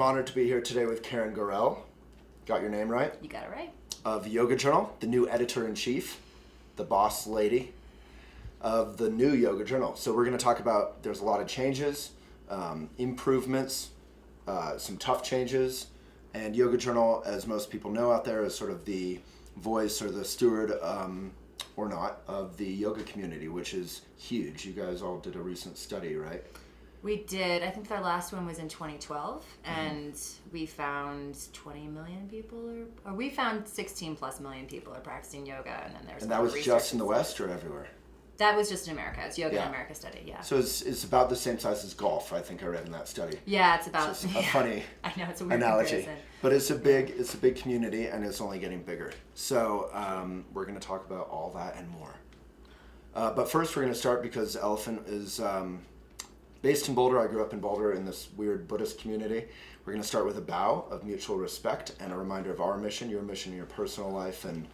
honored to be here today with Carin Gorrell. Got your name right? You got it right. Of Yoga Journal, the new editor-in-chief, the boss lady of the new Yoga Journal. So we're going to talk about, there's a lot of changes, improvements, some tough changes, and Yoga Journal, as most people know out there, is sort of the voice or the steward, or not, of the yoga community, which is huge. You guys all did a recent study, right? We did. I think our last one was in 2012, and we found 20 million people, or we found 16 plus million people are practicing yoga, and then there's. And that was just in the West or everywhere? That was just in America. It's Yoga in America study, yeah. So it's about the same size as golf, I think I read in that study. Yeah, it's about. It's a funny I know, it's a weird analogy, comparison. but it's a big community, and it's only getting bigger. So we're going to talk about all that and more. But first, we're going to start because Elephant is based in Boulder. I grew up in Boulder in this weird Buddhist community. We're going to start with a bow of mutual respect and a reminder of our mission, your mission in your personal life, and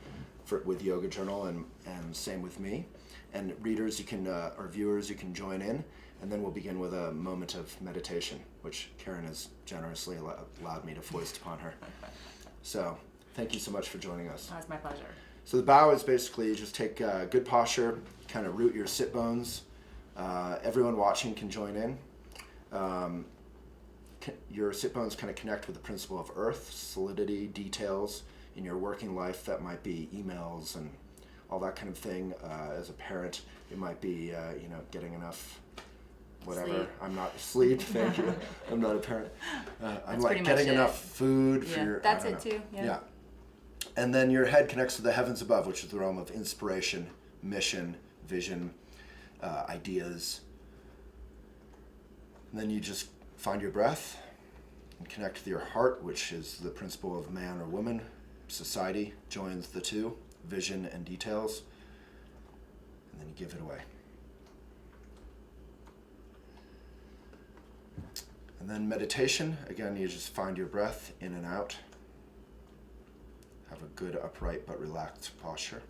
with Yoga Journal, and same with me. And readers, you can, or viewers, you can join in, and then we'll begin with a moment of meditation, which Carin has generously allowed me to foist upon her. So, thank you so much for joining us. Oh, it's my pleasure. So the bow is basically you just take good posture, kind of root your sit bones. Everyone watching can join in. Your sit bones kind of connect with the principle of earth, solidity, details in your working life. That might be emails and all that kind of thing. As a parent, it might be, getting enough, whatever. Sleep. I'm not sleep. Thank you. I'm not a parent. I'm like getting enough food for your. That's it too. Yeah. And then your head connects to the heavens above, which is the realm of inspiration, mission, vision, ideas. And then you just find your breath and connect to your heart, which is the principle of man or woman. Society joins the two. Vision and details, and then you give it away. And then meditation, again, you just find your breath in and out. Have a good upright but relaxed posture.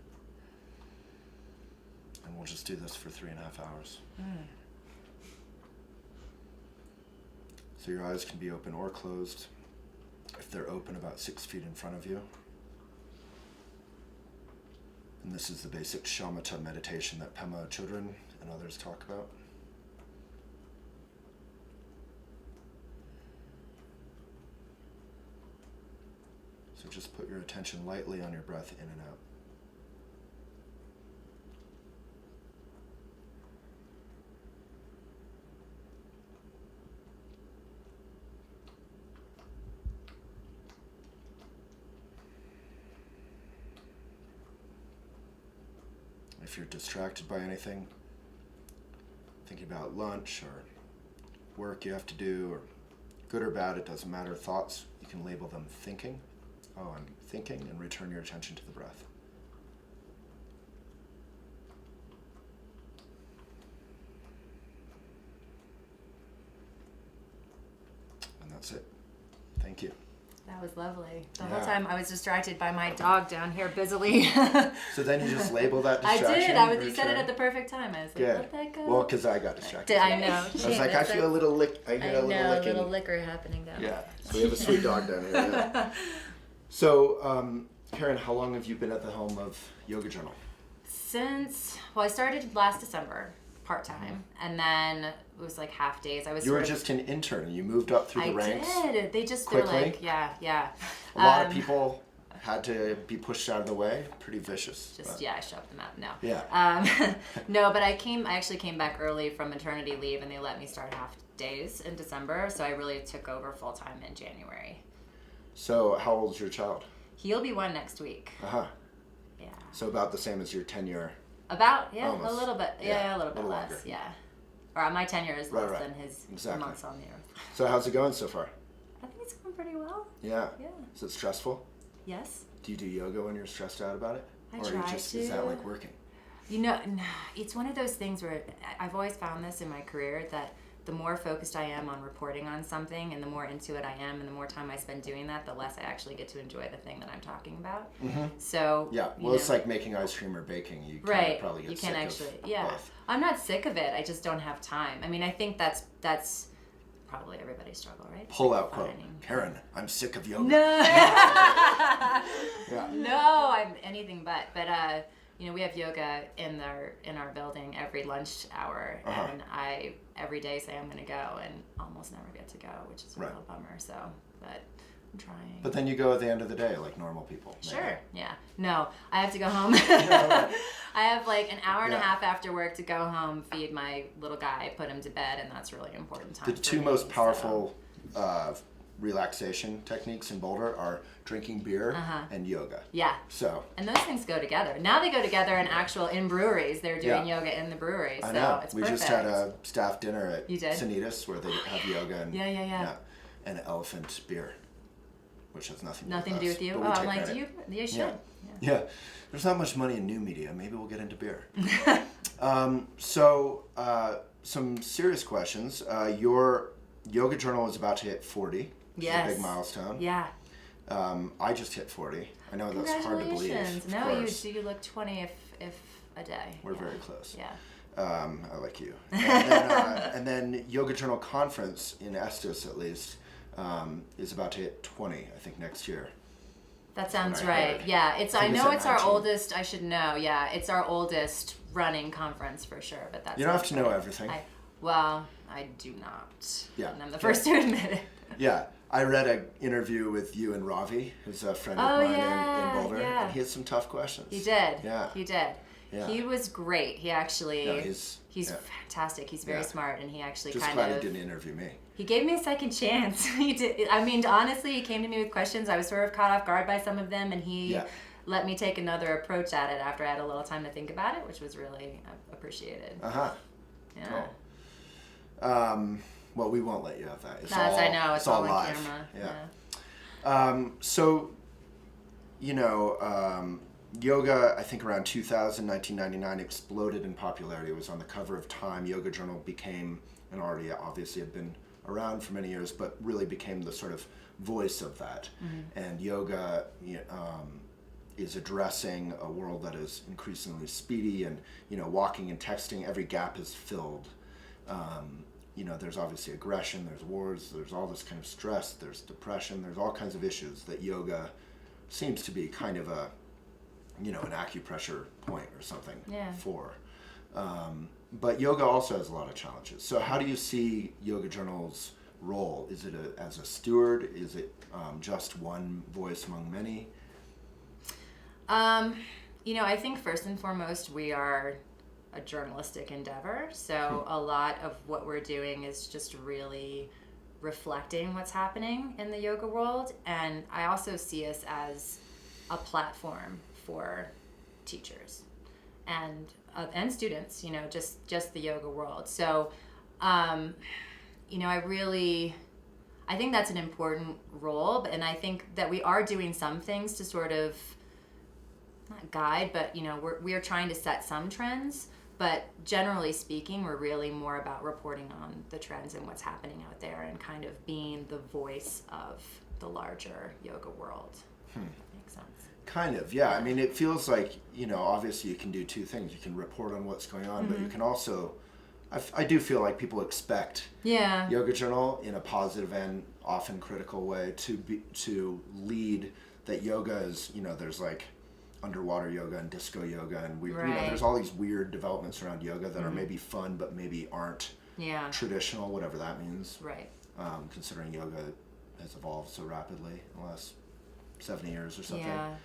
And we'll just do this for 3.5 hours. So your eyes can be open or closed. If they're open, about 6 feet in front of you. And this is the basic Shamata meditation that Pema Chodron and others talk about. So just put your attention lightly on your breath in and out. If you're distracted by anything, thinking about lunch or work you have to do, or good or bad, it doesn't matter, thoughts, you can label them thinking. Oh, I'm thinking, and return your attention to the breath. And that's it. Thank you. That was lovely. The whole time I was distracted by my dog down here busily. So then you just label that distraction? I did. You said it at the perfect time. I was like, let that go. Well, because I got distracted. I know. I was like, I feel a little licking. a little liquor happening down there. Yeah, so we have a sweet dog down here. Yeah. So, Carin, how long have you been at the helm of Yoga Journal? I started last December, part-time, and then it was like half days. You were just an intern, and you moved up through the ranks. I did. They were like, yeah. A lot of people had to be pushed out of the way. Pretty vicious. I shoved them out. No. Yeah. No, but I actually came back early from maternity leave, and they let me start half days in December, so I really took over full-time in January. So how old is your child? He'll be 1 next week. Uh-huh. Yeah. So about the same as your tenure. Almost. A little bit. Yeah, a little bit less. Longer. Yeah. Or my tenure is less right. than his months on the earth. So how's it going so far? I think it's going pretty well. Yeah. Yeah. Is it stressful? Yes. Do you do yoga when you're stressed out about it? I try to. Is that like working? It's one of those things where I've always found this in my career that the more focused I am on reporting on something and the more into it I am and the more time I spend doing that, the less I actually get to enjoy the thing that I'm talking about. Mm-hmm. So it's like making ice cream or baking. You can probably get sick of both. I'm not sick of it. I just don't have time. I mean, I think that's probably everybody's struggle, right? Pull out quote. Carin, I'm sick of yoga. No. Yeah. No, I'm anything but. But we have yoga in our building every lunch hour, and I every day say I'm going to go, and almost never get to go, which is a real bummer. So, but I'm trying. But then you go at the end of the day like normal people. Maybe. Sure. Yeah. No, I have to go home. I have like an hour and a half after work to go home, feed my little guy, put him to bed, and that's really important time. The two most powerful relaxation techniques in Boulder are drinking beer and yoga. Yeah. So. And those things go together. Now they go together in breweries. They're doing yoga in the brewery. So I know. It's we perfect. just had a staff dinner at You did? Sanitas where they have yoga and and elephant beer, which has nothing to do with you. but Oh, we I'm take like, credit. you should. Yeah. There's not much money in new media. Maybe we'll get into beer. Some serious questions. Your yoga journal is about to hit 40. Yes. It's a big milestone. Yeah. I just hit 40. I know that's hard to believe. Congratulations. No, you look 20 if a day. We're very close. Yeah. I like you. And then Yoga Journal Conference in Estes, at least, is about to hit 20, I think, next year. That sounds right. Yeah, I know it's our oldest. I should know. Yeah, it's our oldest running conference for sure. But that's you don't have to know everything. I do not. Yeah, and I'm the first to admit it. Yeah, I read an interview with you and Ravi, who's a friend of mine in Boulder, and he had some tough questions. He did. Yeah, he did. Yeah. He was great. He actually. He's fantastic. He's very smart, and he actually just glad he didn't interview me. He gave me a second chance. He did. I mean, honestly, he came to me with questions. I was sort of caught off guard by some of them, and he let me take another approach at it after I had a little time to think about it, which was really appreciated. Yeah. Cool. Well, we won't let you have that. I know. It's all on live. camera. Yeah. So, yoga, I think around 2000, 1999, exploded in popularity. It was on the cover of Time. Yoga Journal became, and already obviously had been around for many years, but really became the sort of voice of that. Mm-hmm. And yoga is addressing a world that is increasingly speedy, and walking and texting, every gap is filled. There's obviously aggression, there's wars, there's all this kind of stress, there's depression, there's all kinds of issues that yoga seems to be kind of an acupressure point or something for. But yoga also has a lot of challenges. So how do you see Yoga Journal's role? Is it as a steward? Is it just one voice among many? I think first and foremost, we are a journalistic endeavor. So a lot of what we're doing is just really reflecting what's happening in the yoga world. And I also see us as a platform for teachers and students, just the yoga world. So, I think that's an important role, and I think that we are doing some things to sort of not guide, but we are trying to set some trends. But generally speaking, we're really more about reporting on the trends and what's happening out there, and kind of being the voice of the larger yoga world. Makes sense. Kind of, yeah. I mean, it feels like, obviously you can do two things. You can report on what's going on, but you can also, I do feel like people expect Yoga Journal in a positive and often critical way to lead that yoga is, there's like underwater yoga and disco yoga, and there's all these weird developments around yoga that are maybe fun, but maybe aren't traditional, whatever that means. Right. Considering yoga has evolved so rapidly in the last 70 years or something. Yeah.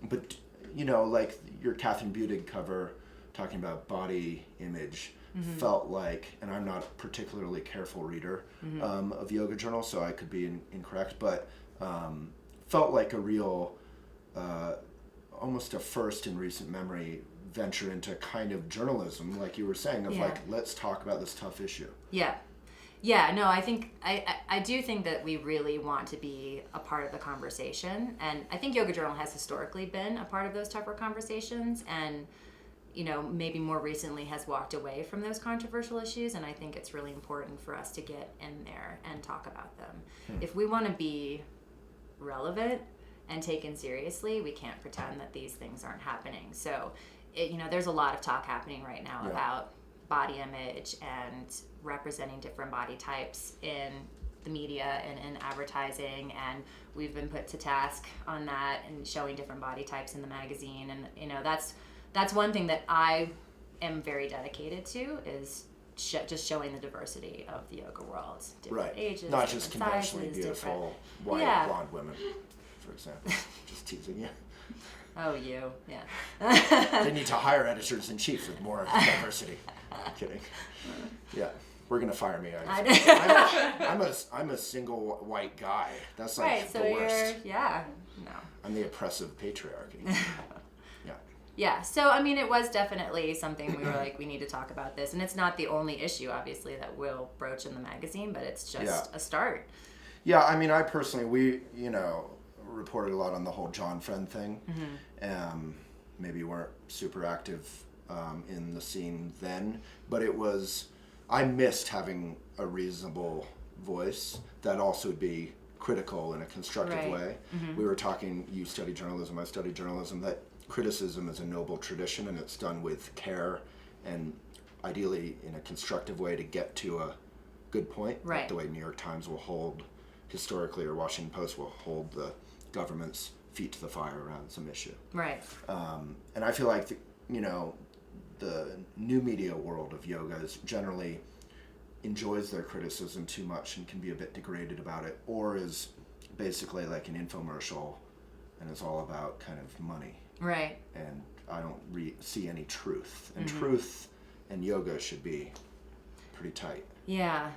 But like your Catherine Budig cover talking about body image felt like, and I'm not a particularly careful reader of Yoga Journal, so I could be incorrect, but felt like a real, almost a first in recent memory venture into kind of journalism, like you were saying, of like, let's talk about this tough issue. Yeah, no, I think, I do think that we really want to be a part of the conversation, and I think Yoga Journal has historically been a part of those tougher conversations, and, maybe more recently has walked away from those controversial issues, and I think it's really important for us to get in there and talk about them. If we want to be relevant and taken seriously, we can't pretend that these things aren't happening. So, there's a lot of talk happening right now about body image and representing different body types in the media and in advertising, and we've been put to task on that and showing different body types in the magazine. And that's one thing that I am very dedicated to, is just showing the diversity of the yoga world, different ages, not just conventionally sizes, beautiful white blonde women, for example. Just teasing you. Oh, you, yeah. They need to hire editors-in-chief with more diversity. Kidding. Yeah, we're gonna fire me. I'm a single white guy. That's like the worst. No. I'm the oppressive patriarchy. Yeah. Yeah, so I mean, it was definitely something we were like, we need to talk about this, and it's not the only issue, obviously, that we'll broach in the magazine, but it's just a start. Yeah, I mean, I personally, we reported a lot on the whole John Friend thing. Maybe weren't super active in the scene then, but I missed having a reasonable voice that also would be critical in a constructive way. We were talking, you study journalism, I study journalism, that criticism is a noble tradition, and it's done with care and ideally in a constructive way to get to a good point. Like the way New York Times will hold, historically, or Washington Post will hold the government's feet to the fire around some issue. Right. And I feel like the new media world of yoga generally enjoys their criticism too much and can be a bit degraded about it, or is basically like an infomercial and is all about kind of money. Right. And I don't see any truth. And truth and yoga should be pretty tight. Yeah.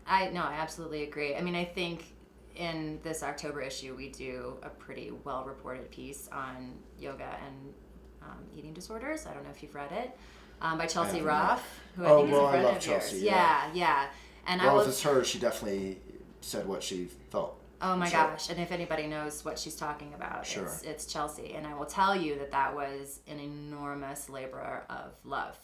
I absolutely agree. I mean, I think in this October issue, we do a pretty well-reported piece on yoga and eating disorders. I don't know if you've read it, by Chelsea Roth, who I think is a friend of Chelsea, yours. Yeah. And if it's her, she definitely said what she felt. Oh my gosh! And if anybody knows what she's talking about, it's Chelsea. And I will tell you that was an enormous labor of love.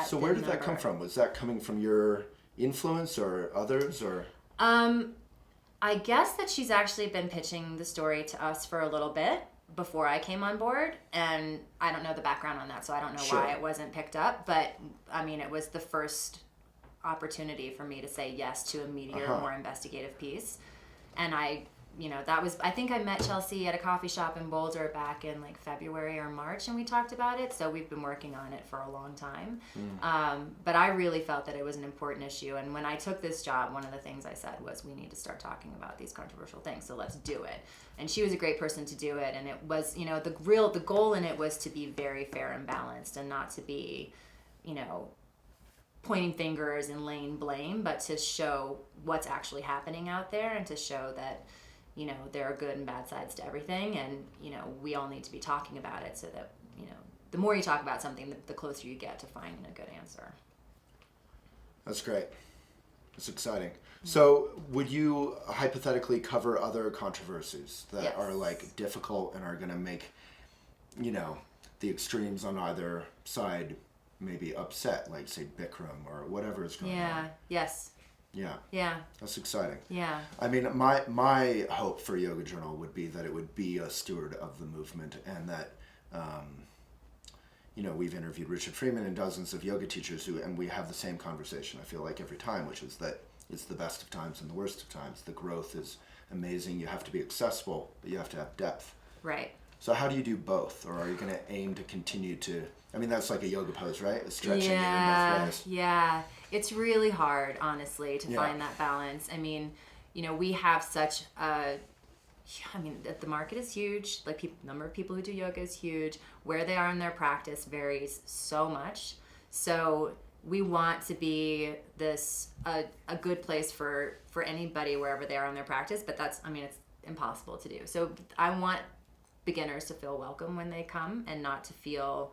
So where did that come from? Was that coming from your influence or others, or? I guess that she's actually been pitching the story to us for a little bit before I came on board, and I don't know the background on that, so I don't know why it wasn't picked up. But I mean, it was the first opportunity for me to say yes to a meatier, more investigative piece. And I think I met Chelsea at a coffee shop in Boulder back in like February or March, and we talked about it. So we've been working on it for a long time. But I really felt that it was an important issue. And when I took this job, one of the things I said was, we need to start talking about these controversial things. So let's do it. And she was a great person to do it. And it was, the goal in it was to be very fair and balanced, and not to be, pointing fingers and laying blame, but to show what's actually happening out there, and to show that there are good and bad sides to everything, and we all need to be talking about it, so that the more you talk about something, the closer you get to finding a good answer. That's great. That's exciting. So would you hypothetically cover other controversies that are like difficult and are going to make the extremes on either side maybe upset, like say Bikram or whatever is going on? Yes. Yeah. That's exciting. Yeah. I mean, my hope for Yoga Journal would be that it would be a steward of the movement, and that, we've interviewed Richard Freeman and dozens of yoga teachers and we have the same conversation, I feel like, every time, which is that it's the best of times and the worst of times. The growth is amazing. You have to be accessible, but you have to have depth. Right. So how do you do both? Or are you going to aim to continue to, I mean, that's like a yoga pose, right? It's stretching in both ways. Yeah. It's really hard, honestly, to find that balance. I mean, we have such the market is huge. Like, number of people who do yoga is huge. Where they are in their practice varies so much. So we want to be a good place for anybody wherever they are in their practice, but it's impossible to do. So I want beginners to feel welcome when they come, and not to feel,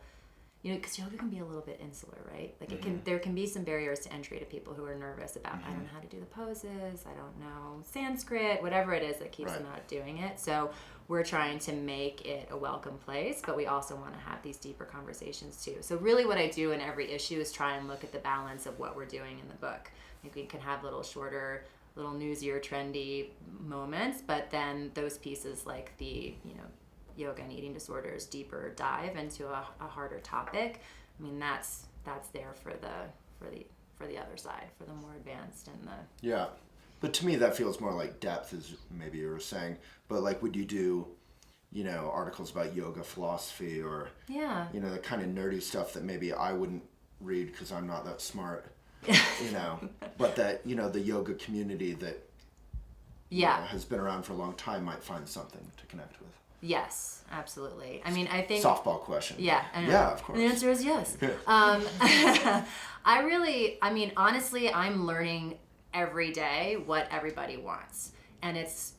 because yoga can be a little bit insular, right? Like there can be some barriers to entry to people who are nervous about, I don't know how to do the poses, I don't know Sanskrit, whatever it is that keeps them out doing it. So we're trying to make it a welcome place, but we also want to have these deeper conversations too. So really what I do in every issue is try and look at the balance of what we're doing in the book. Like, we can have little shorter, little newsier, trendy moments, but then those pieces like the, yoga and eating disorders, deeper dive into a harder topic. I mean, that's that's there for the other side, for the more advanced and the. Yeah. But to me, that feels more like depth, as maybe you were saying. But like, would you do, articles about yoga philosophy or, the kind of nerdy stuff that maybe I wouldn't read because I'm not that smart, but that, the yoga community that has been around for a long time might find something to connect with. Yes, absolutely. I mean, I think... Softball question. Yeah. Yeah, of course. The answer is yes. Honestly, I'm learning every day what everybody wants. And this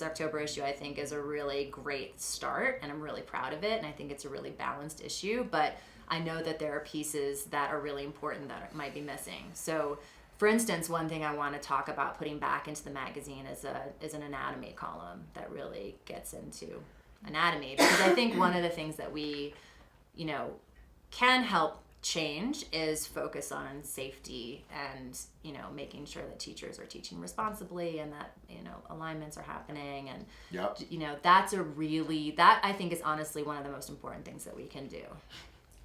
October issue, I think, is a really great start, and I'm really proud of it, and I think it's a really balanced issue, but I know that there are pieces that are really important that might be missing. So, for instance, one thing I want to talk about putting back into the magazine is an anatomy column that really gets into anatomy, because I think one of the things that we, can help change is focus on safety and, making sure that teachers are teaching responsibly and that, alignments are happening. And, that I think is honestly one of the most important things that we can do.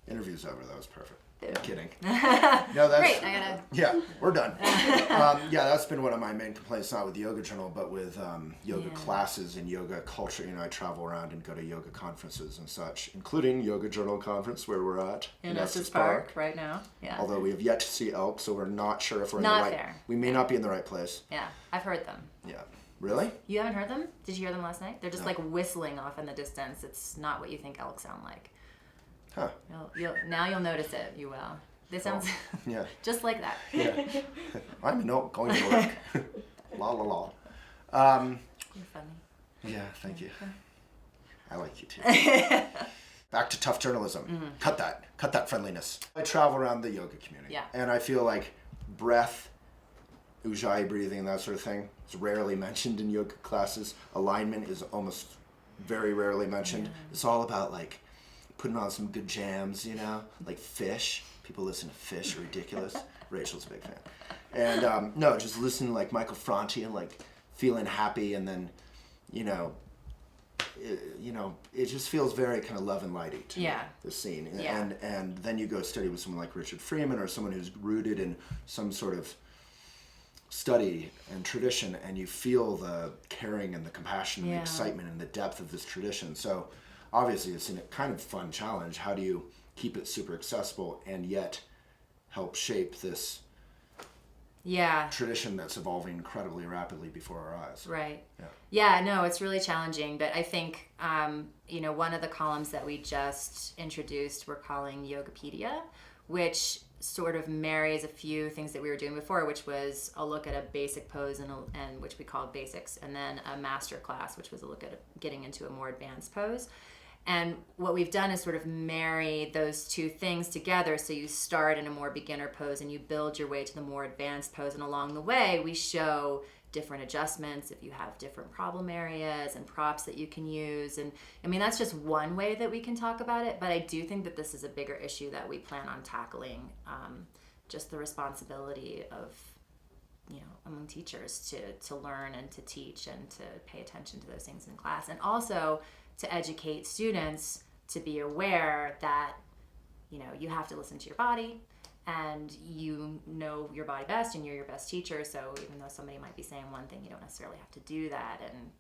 Interview's over. That was perfect. Boom. Kidding. No, that's great. Yeah, we're done. That's been one of my main complaints, not with Yoga Journal, but with yoga classes and yoga culture. I travel around and go to yoga conferences and such, including Yoga Journal conference where we're at in Estes Park right now. Yeah. Although we have yet to see elk, so we're not sure if we're not in the right. Fair. We may not be in the right place. Yeah, I've heard them. Yeah. Really? You haven't heard them? Did you hear them last night? They're just like whistling off in the distance. It's not what you think elk sound like. Huh. Now you'll notice it. You will. This sounds just like that. Yeah. I'm not going to work. La la la. You're funny. Yeah, thank you. I like you too. Back to tough journalism. Mm-hmm. Cut that friendliness. I travel around the yoga community. Yeah. And I feel like breath, ujjayi breathing, that sort of thing is rarely mentioned in yoga classes. Alignment is almost very rarely mentioned. Yeah. It's all about like putting on some good jams, like Fish. People listen to Fish, ridiculous. Rachel's a big fan. And just listening to like Michael Franti and like feeling happy, and then, it just feels very kind of love and lighty to me, the scene. Yeah. And then you go study with someone like Richard Freeman or someone who's rooted in some sort of study and tradition, and you feel the caring and the compassion and the excitement and the depth of this tradition. So obviously it's a kind of fun challenge. How do you keep it super accessible and yet help shape this tradition that's evolving incredibly rapidly before our eyes? Right. Yeah, no, it's really challenging. But I think, one of the columns that we just introduced we're calling Yogapedia, which sort of marries a few things that we were doing before, which was a look at a basic pose and which we called basics, and then a master class, which was a look at getting into a more advanced pose. And what we've done is sort of marry those two things together. So you start in a more beginner pose and you build your way to the more advanced pose. And along the way, we show different adjustments if you have different problem areas and props that you can use. And I mean, that's just one way that we can talk about it. But I do think that this is a bigger issue that we plan on tackling, just the responsibility of, among teachers to learn and to teach and to pay attention to those things in class. And also to educate students to be aware that, you have to listen to your body and you know your body best and you're your best teacher. So even though somebody might be saying one thing, you don't necessarily have to do that. And,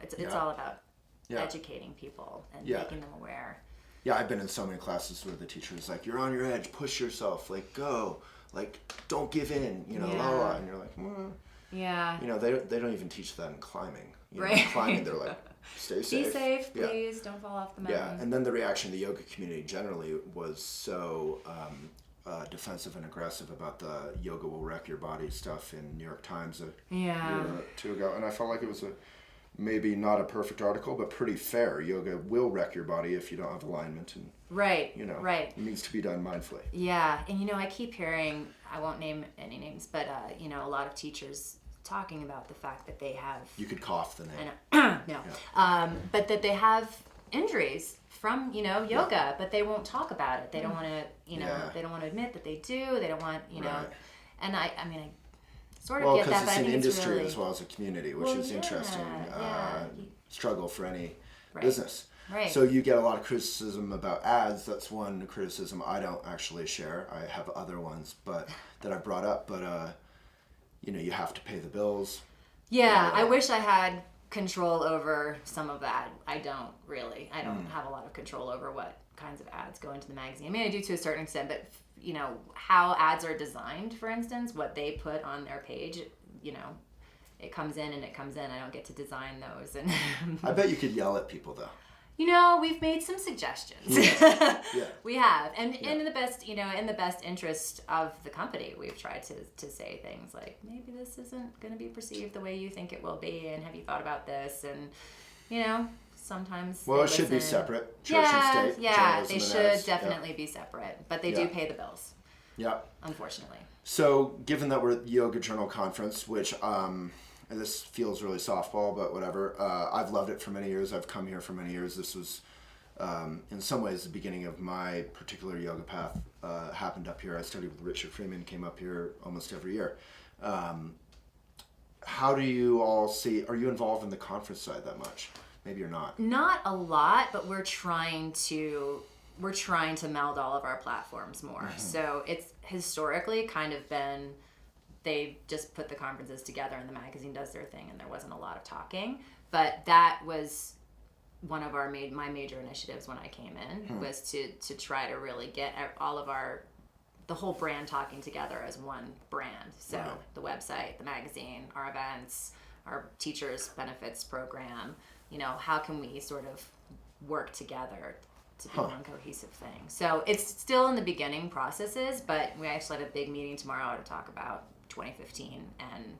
it's all about educating people and making them aware. Yeah, I've been in so many classes where the teacher is like, you're on your edge, push yourself, like go, like don't give in, la la, and you're like, Yeah. They don't even teach that in climbing. Right. Climbing, they're like, stay safe. Be safe, please. Don't fall off the mountain. Yeah, and then the reaction of the yoga community generally was so defensive and aggressive about the yoga will wreck your body stuff in New York Times a year or two ago. And I felt like it was maybe not a perfect article, but pretty fair. Yoga will wreck your body if you don't have alignment. And, right. It needs to be done mindfully. Yeah, and I keep hearing, I won't name any names, but a lot of teachers talking about the fact that they have... You could cough the name. No. Yeah. But that they have injuries from, yoga, but they won't talk about it. They don't want to, they don't want to admit that they do. They don't want, Right. And I sort of get that, but I think it's really... Well, because it's an industry as well as a community, which is interesting. Struggle for any business. Right. So you get a lot of criticism about ads. That's one criticism I don't actually share. I have other ones, but that I brought up. But you have to pay the bills. Yeah, I wish I had control over some of that. I don't really. I don't have a lot of control over what kinds of ads go into the magazine. I mean, I do to a certain extent, but how ads are designed, for instance, what they put on their page, it comes in and it comes in. I don't get to design those. And I bet you could yell at people though. We've made some suggestions. Yeah. We have, and in the best, in the best interest of the company, we've tried to say things like, maybe this isn't going to be perceived the way you think it will be, and have you thought about this? And sometimes. Well, it should be separate. Church and state. Yeah, they and should ads. definitely be separate, but they do pay the bills. Yeah. Unfortunately. So, given that we're at the Yoga Journal Conference, which and this feels really softball, but whatever. I've loved it for many years. I've come here for many years. This was, in some ways, the beginning of my particular yoga path. Happened up here. I studied with Richard Freeman, came up here almost every year. How do you all see, are you involved in the conference side that much? Maybe you're not. Not a lot, but we're trying to meld all of our platforms more. Mm-hmm. So it's historically kind of been, they just put the conferences together and the magazine does their thing and there wasn't a lot of talking. But that was one of my major initiatives when I came in, was to try to really get all of the whole brand talking together as one brand. So the website, the magazine, our events, our teachers benefits program, how can we sort of work together to be one cohesive thing. So it's still in the beginning processes, but we actually have a big meeting tomorrow to talk about 2015 and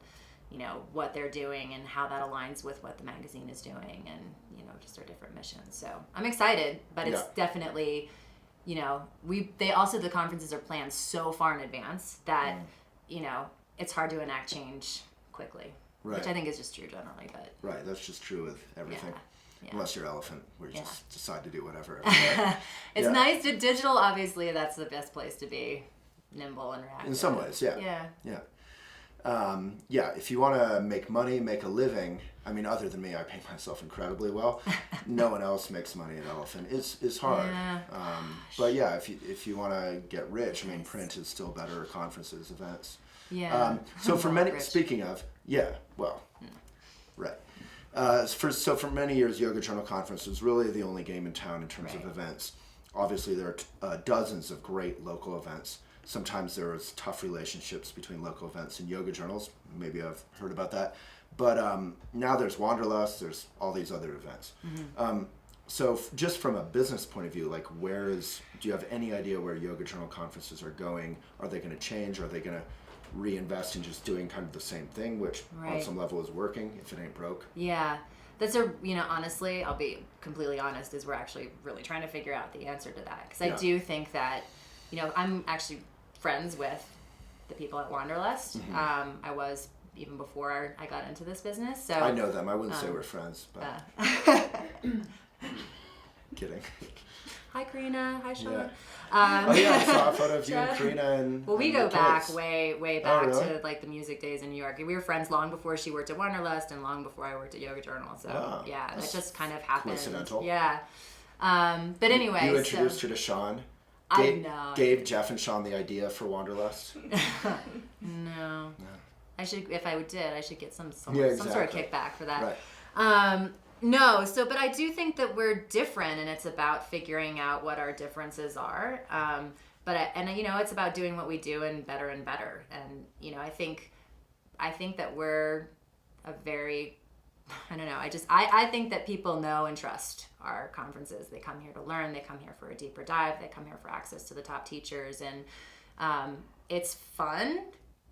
what they're doing and how that aligns with what the magazine is doing and just our different missions. So I'm excited, but it's definitely the conferences are planned so far in advance that it's hard to enact change quickly, which I think is just true generally. But that's just true with everything. Yeah. Unless you're Elephant, where you just decide to do whatever. It's nice to digital. Obviously, that's the best place to be, nimble and reactive. In some ways, yeah. If you want to make money, make a living. I mean, other than me, I pay myself incredibly well. No one else makes money at Elephant. It's hard. Yeah. But yeah, if you want to get rich, I mean, print is still better. Conferences, events. Yeah. So for many, speaking of, right. For many years, Yoga Journal Conference was really the only game in town in terms of events. Obviously, there are dozens of great local events. Sometimes there was tough relationships between local events and yoga journals. Maybe I've heard about that. But now there's Wanderlust, there's all these other events. Mm-hmm. So just from a business point of view, like do you have any idea where Yoga Journal conferences are going? Are they going to change? Are they going to reinvest in just doing kind of the same thing, which on some level is working if it ain't broke? Yeah. That's honestly, I'll be completely honest, is we're actually really trying to figure out the answer to that. Because I do think that, I'm actually friends with the people at Wanderlust. Mm-hmm. I was even before I got into this business. So I know them. I wouldn't say we're friends, but kidding. Hi, Karina. Hi, Sean. Yeah. I saw a photo of you and Karina and. Well, we go back way back really? to like the music days in New York. We were friends long before she worked at Wanderlust and long before I worked at Yoga Journal. So that just kind of happened. Coincidental. Yeah. But anyway, you introduced her to Sean. I know. Gave Jeff and Sean the idea for Wanderlust. No. I should, if I did, I should get some sort of kickback for that. Right. No, but I do think that we're different, and it's about figuring out what our differences are. It's about doing what we do and better. And I think that we're a very, I think that people know and trust our conferences. They come here to learn. They come here for a deeper dive. They come here for access to the top teachers, and it's fun.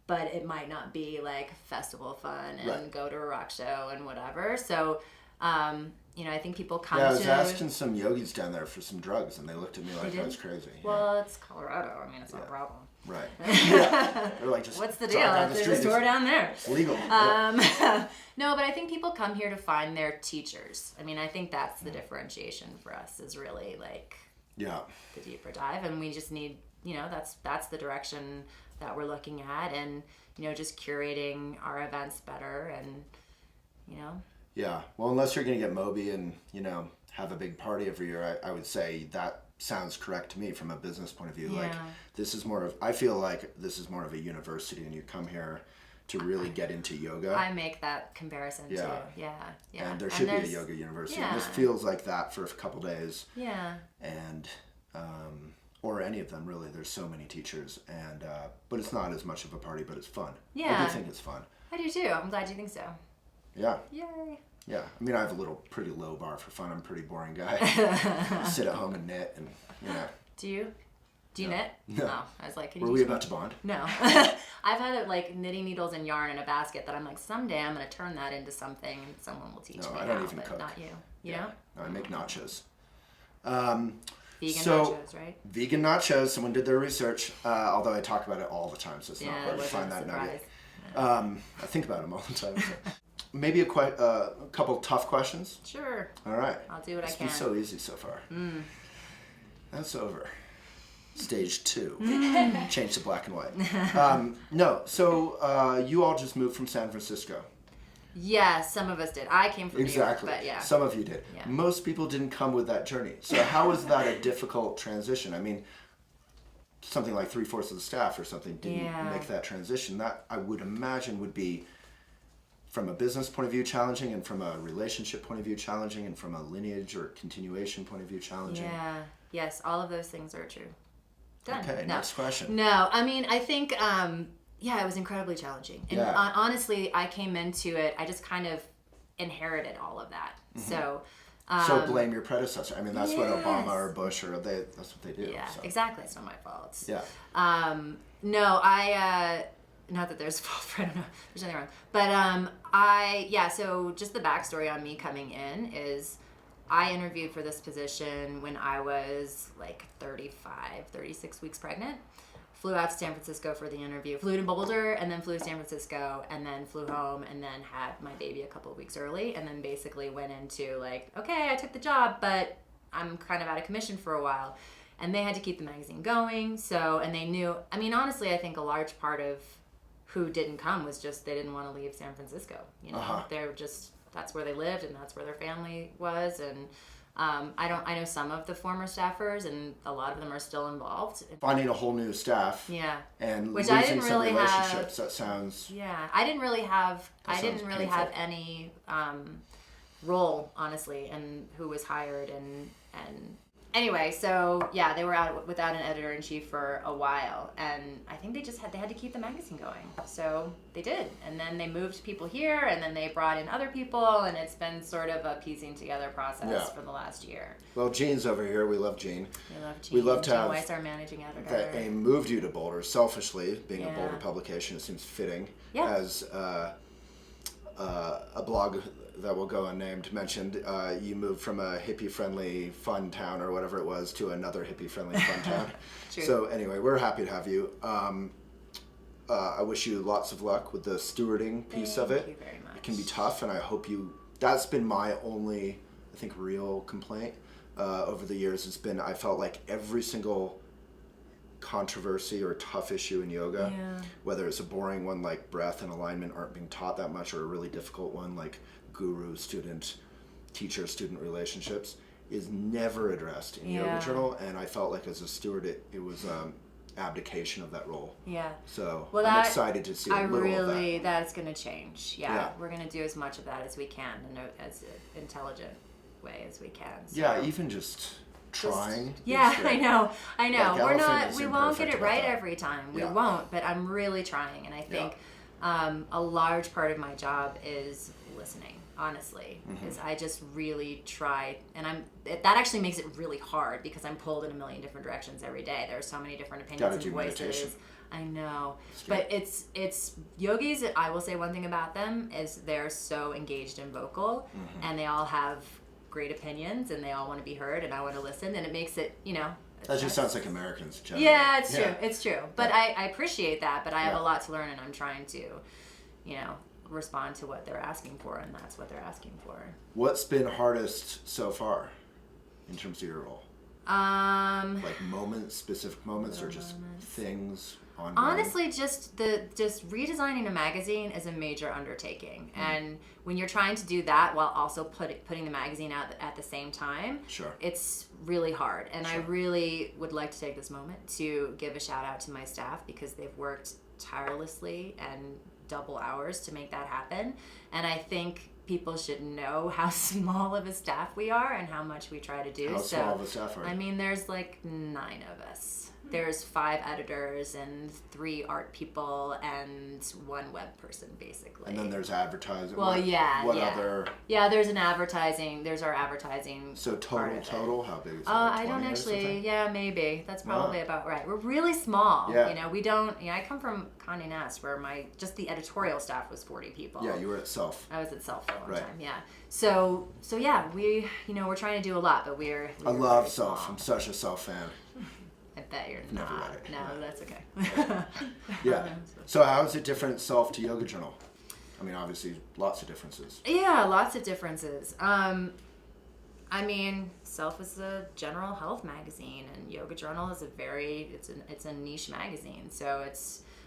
But it might not be like festival fun and go to a rock show and whatever. So, I think people come to... Yeah, I was asking some yogis down there for some drugs, and they looked at me like I was crazy. Well, it's Colorado. I mean, it's not a problem. Right. Yeah. They're like, just... What's the deal? There's a store down there. It's legal. No, but I think people come here to find their teachers. I mean, I think that's the differentiation for us, is really like... Yeah. The deeper dive. And we just need... that's the direction that we're looking at, and just curating our events better, and Yeah, well, unless you're gonna get Moby and have a big party every year, I would say that sounds correct to me from a business point of view. Yeah. Like I feel like this is more of a university, and you come here to really get into yoga. I make that comparison too. Yeah. And there should be a yoga university. Yeah. And this feels like that for a couple days. Yeah. And or any of them really. There's so many teachers, and but it's not as much of a party, but it's fun. Yeah. I do think it's fun. I do too. I'm glad you think so. Yeah. Yay. Yeah. I mean, I have a pretty low bar for fun. I'm a pretty boring guy. Sit at home and knit, and Do you? Do you knit? No. Oh, I was like, Were we about to bond? No. I've had like knitting needles and yarn in a basket that I'm like, someday I'm going to turn that into something and someone will teach me I don't how, even but cook. not you. You know? No, I make nachos. Vegan nachos, right? Vegan nachos. Someone did their research. Although I talk about it all the time, so it's not Yeah, hard it to find that wasn't a nugget. surprise. I think about them all the time. So. Maybe a couple tough questions. Sure. All right. I'll do what I It's can. been so easy so far. That's over. Stage 2. Change to black and white. No, so you all just moved from San Francisco. Yeah, some of us did. I came from Exactly. New York, but yeah. Some of you did. Yeah. Most people didn't come with that journey. So how was that a difficult transition? I mean, something like 3/4 of the staff or something didn't make that transition. That I would imagine would be, from a business point of view, challenging, and from a relationship point of view, challenging, and from a lineage or continuation point of view, challenging. Yeah. Yes, all of those things are true. Done. Okay, No. next question. No, I mean, I think, it was incredibly challenging. And honestly, I came into it, I just kind of inherited all of that. So blame your predecessor. I mean, that's what Obama or Bush that's what they do. Yeah, so. exactly. It's not my fault. Yeah. No, not that there's fault for, I don't know, there's nothing wrong. But so just the backstory on me coming in is I interviewed for this position when I was like 36 weeks pregnant. Flew out to San Francisco for the interview. Flew to Boulder and then flew to San Francisco and then flew home and then had my baby a couple of weeks early and then basically went into like, okay, I took the job, but I'm kind of out of commission for a while. And they had to keep the magazine going. So, and they knew, I mean, honestly, I think a large part of who didn't come was just they didn't want to leave San Francisco. You know, they're just, that's where they lived and that's where their family was. And I know some of the former staffers and a lot of them are still involved. Finding a whole new staff. Yeah. And which losing I didn't some really relationships. have. That sounds. Yeah. I didn't really have painful. any role, honestly, in who was hired and anyway, so yeah, they were out without an editor-in-chief for a while, and I think they had to keep the magazine going, so they did, and then they moved people here, and then they brought in other people, and it's been sort of a piecing together process for the last year. Well, Jean's over here. We love Jean. We love Jean. We love to Jean have Weiss, our managing editor. that AIM moved you to Boulder. Selfishly, being a Boulder publication, it seems fitting. Yeah. As a blog that will go unnamed mentioned, you moved from a hippie-friendly fun town or whatever it was to another hippie-friendly fun town. True. So anyway, we're happy to have you. I wish you lots of luck with the stewarding piece of it. Thank you very much. It can be tough, and I hope that's been my only, I think, real complaint over the years. It's been, I felt like every single controversy or tough issue in yoga, whether it's a boring one like breath and alignment aren't being taught that much, or a really difficult one like guru student teacher student relationships, is never addressed in Yoga Journal, and I felt like as a steward it was abdication of that role. Yeah. So I'm excited to see a little of that. That's going to change. Yeah. We're going to do as much of that as we can in as an intelligent way as we can. So. Yeah, even just trying. I know. Like we won't get it right every time. We won't, but I'm really trying, and I think a large part of my job is listening. Honestly, is I just really try, and that actually makes it really hard because I'm pulled in a million different directions every day. There are so many different opinions and voices. Meditation. I know, but it's yogis. I will say one thing about them is they're so engaged and vocal, and they all have great opinions, and they all want to be heard, and I want to listen, and it makes it, That just sounds like Americans generally. Yeah, it's true. It's true. But I appreciate that, but I have a lot to learn, and I'm trying to, respond to what they're asking for, and that's what they're asking for. What's been hardest so far in terms of your role? Like moments, specific moments, or just things ongoing? Honestly, just redesigning a magazine is a major undertaking, and when you're trying to do that while also putting the magazine out at the same time, Sure. it's really hard. And I really would like to take this moment to give a shout out to my staff, because they've worked tirelessly and double hours to make that happen. And I think people should know how small of a staff we are and how much we try to do. How small of a staff are you? I mean, there's like 9 of us. There's 5 editors and 3 art people and 1 web person, basically. And then there's advertising. Well, What other? Yeah, there's There's our advertising. So total, how big is it? I 20 don't or actually. something? Yeah, maybe that's probably about right. We're really small. Yeah. You know, we don't. I come from Condé Nast, where just the editorial staff was 40 people. Yeah, you were at Self. I was at Self for a long Right. time. Yeah. So yeah, we're trying to do a lot, but we're I love very Self. small. I'm such a Self fan. I bet you're Never not. read it. No, Yeah. that's okay. Yeah. So how is it different, Self to Yoga Journal? I mean, obviously, lots of differences. Yeah, lots of differences. I mean, Self is a general health magazine, and Yoga Journal is it's a niche magazine. So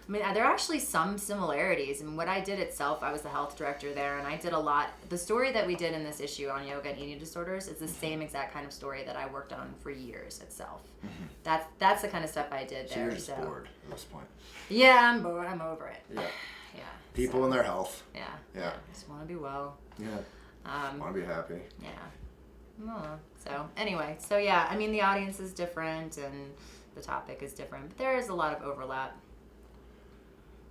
there are actually some similarities. And what I did at Self, I was the health director there, and I did a lot. The story that we did in this issue on yoga and eating disorders is the same exact kind of story that I worked on for years at Self. Mm-hmm. That's the kind of stuff I did So there. you're just bored at this point. Yeah, I'm bored. I'm over it. Yeah. Yeah. People and their health. Yeah. Yeah. Just want to be well. Yeah. Want to be happy. Yeah. So anyway, yeah, I mean, the audience is different and the topic is different, but there is a lot of overlap.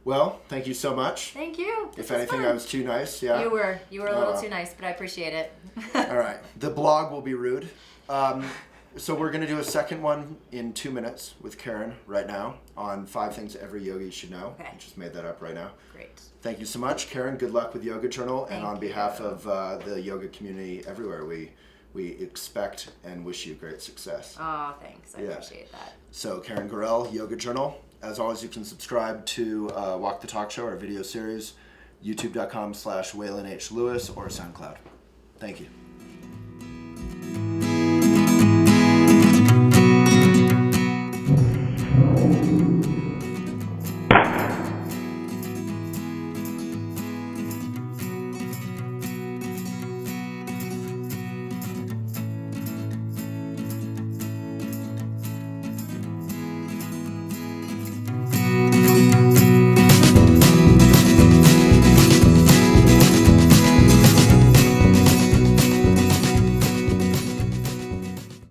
Well, thank you so much. Thank you. If anything, I was too nice. Yeah. You were a little too nice, but I appreciate it. All right. The blog will be rude. So we're going to do a second one in 2 minutes with Carin right now on 5 things every yogi should know. Okay. I just made that up right now. Great. Thank you so much, Carin. Good luck with Yoga Journal. Thank and on you. behalf of the yoga community everywhere, we expect and wish you great success. Oh, thanks. I appreciate that. So Carin Gorrell, Yoga Journal. As always, you can subscribe to Walk the Talk Show, our video series, youtube.com/Waylon H. Lewis, or SoundCloud. Thank you.